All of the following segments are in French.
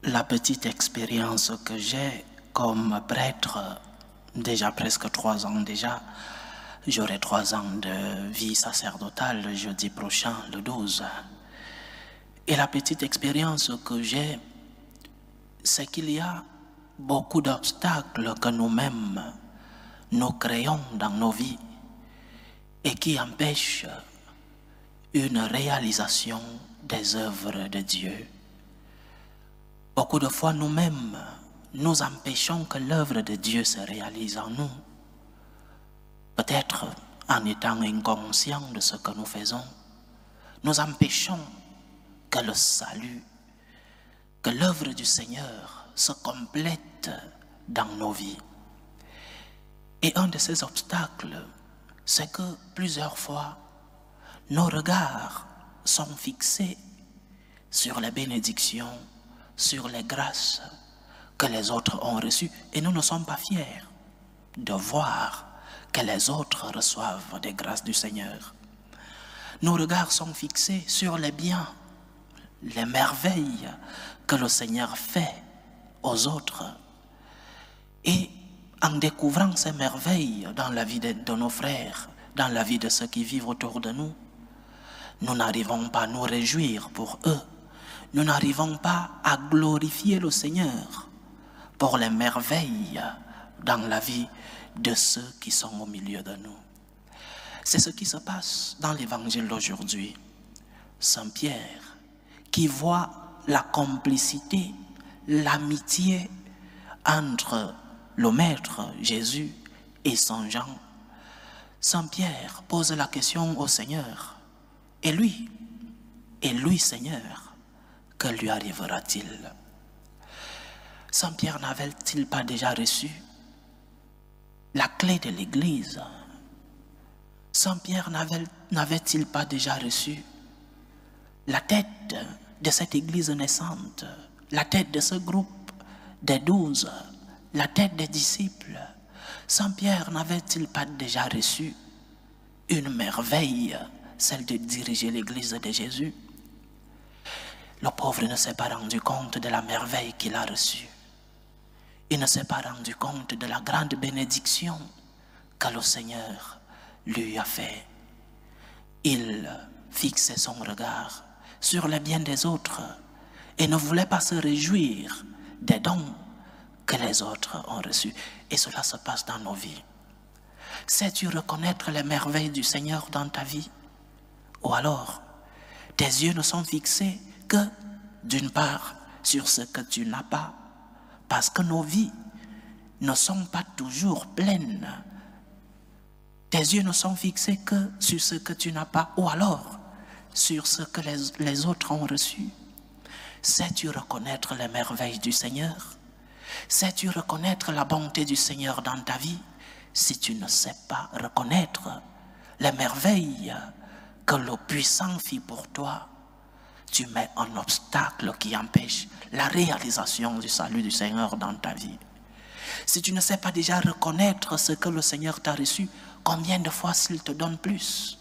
La petite expérience que j'ai comme prêtre, déjà presque 3 ans déjà, j'aurai 3 ans de vie sacerdotale le jeudi prochain, le 12. Et la petite expérience que j'ai, c'est qu'il y a beaucoup d'obstacles que nous-mêmes, nous créons dans nos vies et qui empêchent une réalisation des œuvres de Dieu. Beaucoup de fois, nous-mêmes, nous empêchons que l'œuvre de Dieu se réalise en nous. Peut-être en étant inconscients de ce que nous faisons, nous empêchons que le salut, que l'œuvre du Seigneur se complète dans nos vies. Et un de ces obstacles, c'est que plusieurs fois, nos regards sont fixés sur les bénédictions, sur les grâces que les autres ont reçues, et nous ne sommes pas fiers de voir que les autres reçoivent des grâces du Seigneur. Nos regards sont fixés sur les biens, les merveilles que le Seigneur fait aux autres. Et en découvrant ces merveilles dans la vie de nos frères, dans la vie de ceux qui vivent autour de nous, nous n'arrivons pas à nous réjouir pour eux. Nous n'arrivons pas à glorifier le Seigneur pour les merveilles dans la vie de ceux qui sont au milieu de nous. C'est ce qui se passe dans l'évangile d'aujourd'hui. Saint Pierre, qui voit la complicité, l'amitié entre le Maître Jésus et Saint Jean, Saint Pierre pose la question au Seigneur. Et lui, Seigneur, que lui arrivera-t-il? Saint Pierre n'avait-il pas déjà reçu la clé de l'Église? Saint Pierre n'avait-il pas déjà reçu la tête de cette Église naissante, la tête de ce groupe des 12, la tête des disciples? Saint Pierre n'avait-il pas déjà reçu une merveille, celle de diriger l'Église de Jésus? Le pauvre ne s'est pas rendu compte de la merveille qu'il a reçue. Il ne s'est pas rendu compte de la grande bénédiction que le Seigneur lui a fait. Il fixait son regard sur les biens des autres et ne voulait pas se réjouir des dons que les autres ont reçus. Et cela se passe dans nos vies. Sais-tu reconnaître les merveilles du Seigneur dans ta vie? Ou alors, tes yeux ne sont fixés que, d'une part, sur ce que tu n'as pas, parce que nos vies ne sont pas toujours pleines. Tes yeux ne sont fixés que sur ce que tu n'as pas, ou alors sur ce que les autres ont reçu. Sais-tu reconnaître les merveilles du Seigneur? Sais-tu reconnaître la bonté du Seigneur dans ta vie? Si tu ne sais pas reconnaître les merveilles que le puissant fit pour toi, tu mets un obstacle qui empêche la réalisation du salut du Seigneur dans ta vie. Si tu ne sais pas déjà reconnaître ce que le Seigneur t'a reçu, combien de fois s'il te donne plus?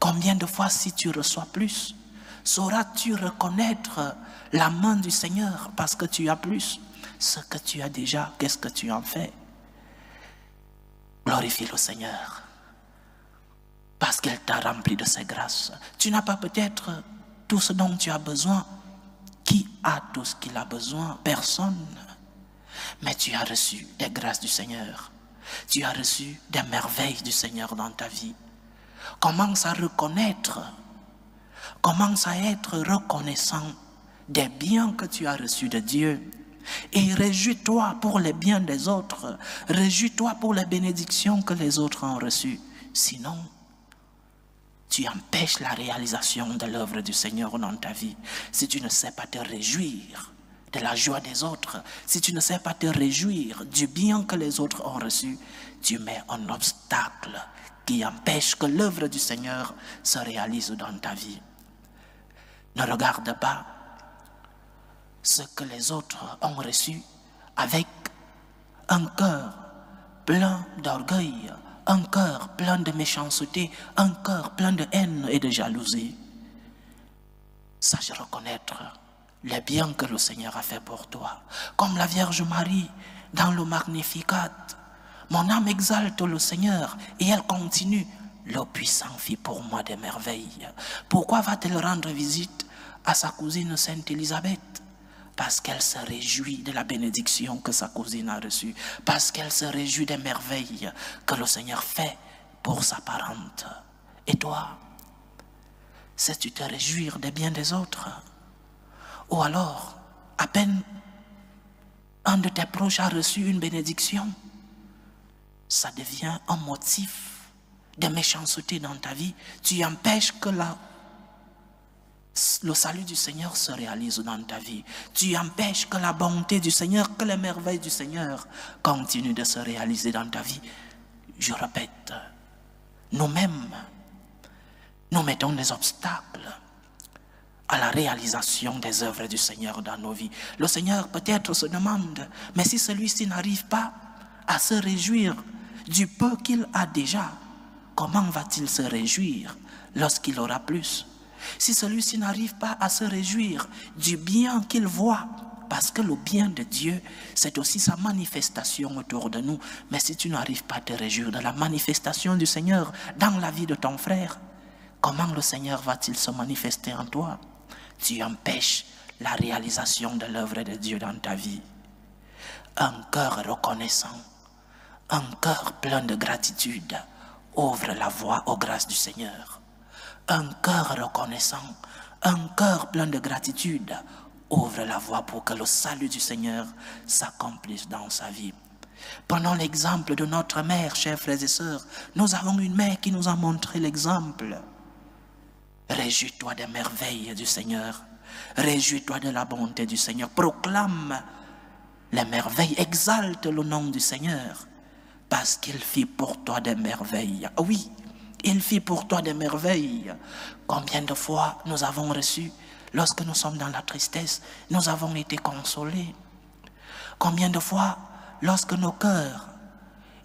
Combien de fois si tu reçois plus? Sauras-tu reconnaître la main du Seigneur parce que tu as plus? Ce que tu as déjà, qu'est-ce que tu en fais? Glorifie le Seigneur parce qu'il t'a rempli de ses grâces. Tu n'as pas peut-être tout ce dont tu as besoin. Qui a tout ce qu'il a besoin? Personne. Mais tu as reçu des grâces du Seigneur. Tu as reçu des merveilles du Seigneur dans ta vie. Commence à reconnaître, commence à être reconnaissant des biens que tu as reçus de Dieu. Et réjouis-toi pour les biens des autres. Réjouis-toi pour les bénédictions que les autres ont reçues. Sinon, tu empêches la réalisation de l'œuvre du Seigneur dans ta vie. Si tu ne sais pas te réjouir de la joie des autres, si tu ne sais pas te réjouir du bien que les autres ont reçu, tu mets un obstacle qui empêche que l'œuvre du Seigneur se réalise dans ta vie. Ne regarde pas ce que les autres ont reçu avec un cœur plein d'orgueil, un cœur plein de méchanceté, un cœur plein de haine et de jalousie. Sache reconnaître les biens que le Seigneur a fait pour toi. Comme la Vierge Marie dans le Magnificat. Mon âme exalte le Seigneur et elle continue. Le puissant fit pour moi des merveilles. Pourquoi va-t-elle rendre visite à sa cousine Sainte Élisabeth? Parce qu'elle se réjouit de la bénédiction que sa cousine a reçue. Parce qu'elle se réjouit des merveilles que le Seigneur fait pour sa parente. Et toi, sais-tu te réjouir des biens des autres? Ou alors, à peine un de tes proches a reçu une bénédiction, ça devient un motif de méchanceté dans ta vie. Tu empêches que le salut du Seigneur se réalise dans ta vie. Tu empêches que la bonté du Seigneur, que les merveilles du Seigneur continuent de se réaliser dans ta vie. Je répète, nous-mêmes, nous mettons des obstacles à la réalisation des œuvres du Seigneur dans nos vies. Le Seigneur peut-être se demande, mais si celui-ci n'arrive pas à se réjouir du peu qu'il a déjà, comment va-t-il se réjouir lorsqu'il aura plus? Si celui-ci n'arrive pas à se réjouir du bien qu'il voit, parce que le bien de Dieu, c'est aussi sa manifestation autour de nous. Mais si tu n'arrives pas à te réjouir de la manifestation du Seigneur dans la vie de ton frère, comment le Seigneur va-t-il se manifester en toi? Tu empêches la réalisation de l'œuvre de Dieu dans ta vie. Un cœur reconnaissant, un cœur plein de gratitude ouvre la voie aux grâces du Seigneur. Un cœur reconnaissant, un cœur plein de gratitude ouvre la voie pour que le salut du Seigneur s'accomplisse dans sa vie. Prenons l'exemple de notre mère, chers frères et sœurs. Nous avons une mère qui nous a montré l'exemple. Réjouis-toi des merveilles du Seigneur. Réjouis-toi de la bonté du Seigneur. Proclame les merveilles. Exalte le nom du Seigneur. Parce qu'il fit pour toi des merveilles. Oui, il fit pour toi des merveilles. Combien de fois nous avons reçu, lorsque nous sommes dans la tristesse, nous avons été consolés. Combien de fois, lorsque nos cœurs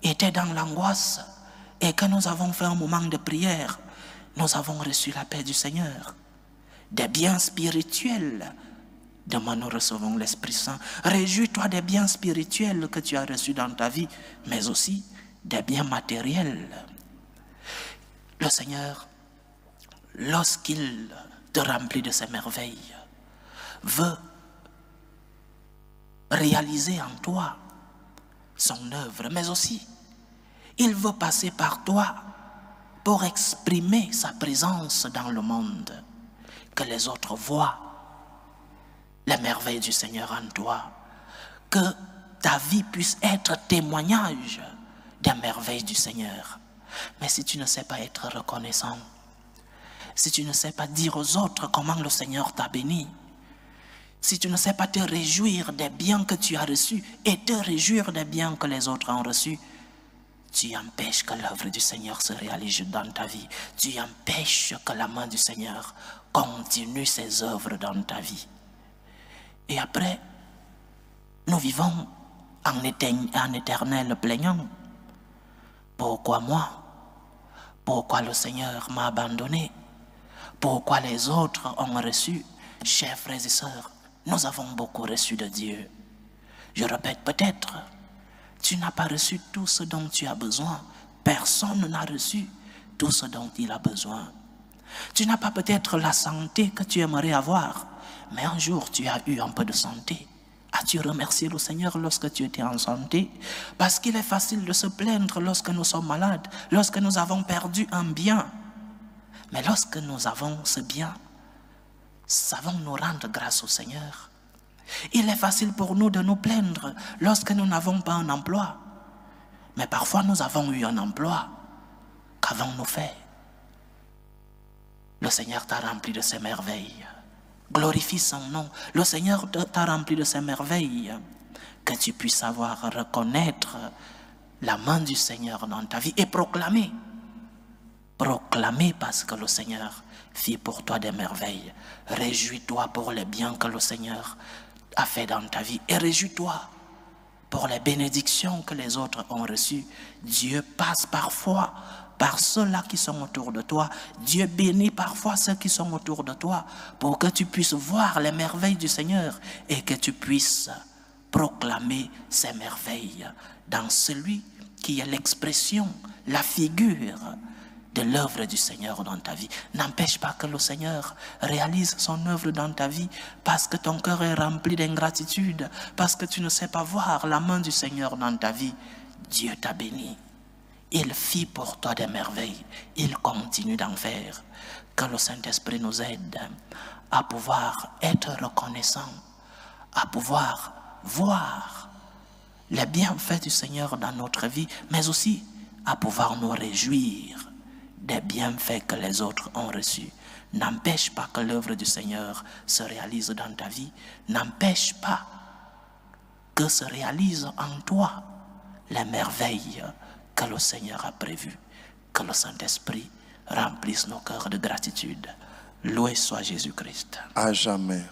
étaient dans l'angoisse et que nous avons fait un moment de prière, nous avons reçu la paix du Seigneur. Des biens spirituels. Demain nous recevons l'Esprit Saint. Réjouis-toi des biens spirituels que tu as reçus dans ta vie, mais aussi des biens matériels. Le Seigneur, lorsqu'il te remplit de ses merveilles, veut réaliser en toi son œuvre, mais aussi il veut passer par toi pour exprimer sa présence dans le monde, que les autres voient les merveilles du Seigneur en toi, que ta vie puisse être témoignage des merveilles du Seigneur. Mais si tu ne sais pas être reconnaissant, si tu ne sais pas dire aux autres comment le Seigneur t'a béni, si tu ne sais pas te réjouir des biens que tu as reçus et te réjouir des biens que les autres ont reçus, tu empêches que l'œuvre du Seigneur se réalise dans ta vie. Tu empêches que la main du Seigneur continue ses œuvres dans ta vie. Et après, nous vivons en éternel plaignant. Pourquoi moi? Pourquoi le Seigneur m'a abandonné? Pourquoi les autres ont reçu? Chers frères et sœurs, nous avons beaucoup reçu de Dieu. Je répète, peut-être, tu n'as pas reçu tout ce dont tu as besoin. Personne n'a reçu tout ce dont il a besoin. Tu n'as pas peut-être la santé que tu aimerais avoir, mais un jour tu as eu un peu de santé. As-tu remercié le Seigneur lorsque tu étais en santé? Parce qu'il est facile de se plaindre lorsque nous sommes malades, lorsque nous avons perdu un bien. Mais lorsque nous avons ce bien, savons-nous rendre grâce au Seigneur? Il est facile pour nous de nous plaindre lorsque nous n'avons pas un emploi. Mais parfois nous avons eu un emploi. Qu'avons-nous fait? Le Seigneur t'a rempli de ses merveilles. Glorifie son nom. Le Seigneur t'a rempli de ses merveilles. Que tu puisses savoir reconnaître la main du Seigneur dans ta vie et proclamer. Proclamer parce que le Seigneur fit pour toi des merveilles. Réjouis-toi pour les biens que le Seigneur a fait dans ta vie. Et réjouis-toi pour les bénédictions que les autres ont reçues. Dieu passe parfois par ceux-là qui sont autour de toi. Dieu bénit parfois ceux qui sont autour de toi pour que tu puisses voir les merveilles du Seigneur et que tu puisses proclamer ces merveilles dans celui qui est l'expression, la figure de l'œuvre du Seigneur dans ta vie. N'empêche pas que le Seigneur réalise son œuvre dans ta vie parce que ton cœur est rempli d'ingratitude, parce que tu ne sais pas voir la main du Seigneur dans ta vie. Dieu t'a béni. Il fit pour toi des merveilles. Il continue d'en faire. Que le Saint-Esprit nous aide à pouvoir être reconnaissants, à pouvoir voir les bienfaits du Seigneur dans notre vie, mais aussi à pouvoir nous réjouir des bienfaits que les autres ont reçus. N'empêche pas que l'œuvre du Seigneur se réalise dans ta vie. N'empêche pas que se réalisent en toi les merveilles que le Seigneur a prévues. Que le Saint-Esprit remplisse nos cœurs de gratitude. Loué soit Jésus-Christ. À jamais.